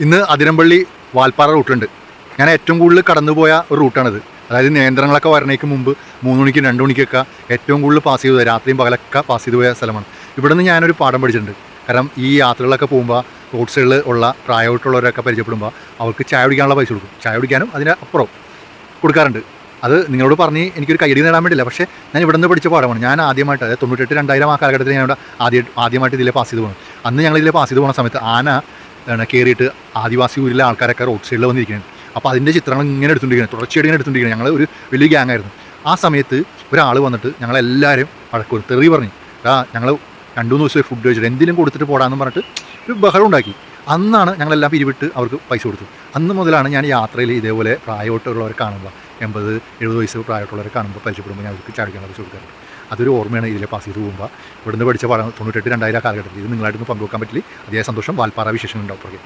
ഇന്ന് അതിരമ്പള്ളി വാൽപ്പാറ റൂട്ടുണ്ട്. ഞാൻ ഏറ്റവും കൂടുതൽ കടന്നുപോയ ഒരു റൂട്ടാണിത്. അതായത് നിയന്ത്രണങ്ങളൊക്കെ വരണേക്ക് മുമ്പ് 3 മണിക്കും 2 മണിക്കൊക്കെ ഏറ്റവും കൂടുതൽ പാസ് ചെയ്തു പോയ, രാത്രിയും പകലൊക്കെ പാസ് ചെയ്തു പോയ സ്ഥലമാണ്. ഇവിടെ നിന്ന് ഞാനൊരു പാഠം പഠിച്ചിട്ടുണ്ട്. കാരണം ഈ യാത്രകളൊക്കെ പോകുമ്പോൾ റോഡ് സൈഡിൽ ഉള്ള പ്രായമായിട്ടുള്ളവരൊക്കെ പരിചയപ്പെടുമ്പോൾ അവർക്ക് ചായ കുടിക്കാനുള്ള പൈസ കൊടുക്കും. ചായ കുടിക്കാനും അതിന് അപ്പുറം കൊടുക്കാറുണ്ട്. അത് നിങ്ങളോട് പറഞ്ഞ് എനിക്കൊരു കയ്യടി നേടാൻ വേണ്ടിയില്ല, പക്ഷേ ഞാൻ ഇവിടെ നിന്ന് പഠിച്ച പാഠമാണ്. ഞാൻ ആദ്യമായിട്ട്, അതായത് 98-2000 ആ കാലഘട്ടത്തിൽ ഞാൻ ഇവിടെ ആദ്യമായിട്ട് ഇതിലെ പാസ് ചെയ്ത് പോകണം. അന്ന് ഞങ്ങൾ ഇതിലെ പാസ് ചെയ്ത് പോകുന്ന സമയത്ത് ആന കയറിയിട്ട് ആദിവാസി ഊരിലെ ആൾക്കാരൊക്കെ റോഡ് സൈഡിൽ വന്നിരിക്കുകയാണ്. അപ്പോൾ അതിൻ്റെ ചിത്രങ്ങൾ ഇങ്ങനെ എടുത്തുകൊണ്ടിരിക്കുകയാണ്, തുടർച്ചയായിട്ട് ഇങ്ങനെ എടുത്തുകൊണ്ടിരിക്കുകയാണ്. ഞങ്ങൾ ഒരു വലിയ ഗ്യാങ് ആയിരുന്നു. ആ സമയത്ത് ഒരാൾ വന്നിട്ട് ഞങ്ങളെല്ലാവരും വഴക്കും തെറി പറഞ്ഞു. ഞങ്ങൾ 2-3 ദിവസമായി ഫുഡ് കഴിച്ചിട്ട് എന്തെങ്കിലും കൊടുത്തിട്ട് പോടാമെന്ന് പറഞ്ഞിട്ട് ഒരു ബഹളം ഉണ്ടാക്കി. അന്നാണ് ഞങ്ങളെല്ലാം പിരിവിട്ട് അവർക്ക് പൈസ കൊടുത്തു. അന്ന് മുതലാണ് ഞാൻ യാത്രയിൽ ഇതേപോലെ പ്രായമായിട്ടുള്ളവരെ കാണുമ്പോൾ 80-70 വയസ്സ് പ്രായമായിട്ടുള്ളവരെ കാണുമ്പോൾ പരിചയപ്പെടുമ്പോൾ ഞാൻ അവർക്ക് ചാടിക്കാനുള്ള പൈസ കൊടുക്കാറുണ്ട്. അതൊരു ഓർമ്മയാണ് ഇതിലെ പാസ് ചെയ്ത് പോകുമ്പോൾ. ഇവിടുന്ന് പഠിച്ച പാഠം 98-2000 കാലഘട്ടത്തിൽ ഇത് നിങ്ങളായിട്ടൊന്ന് പങ്കുവെക്കാൻ പറ്റില്ല. അതിയായ സന്തോഷം. വാൽപ്പാറ വിശേഷങ്ങളുണ്ടാവും.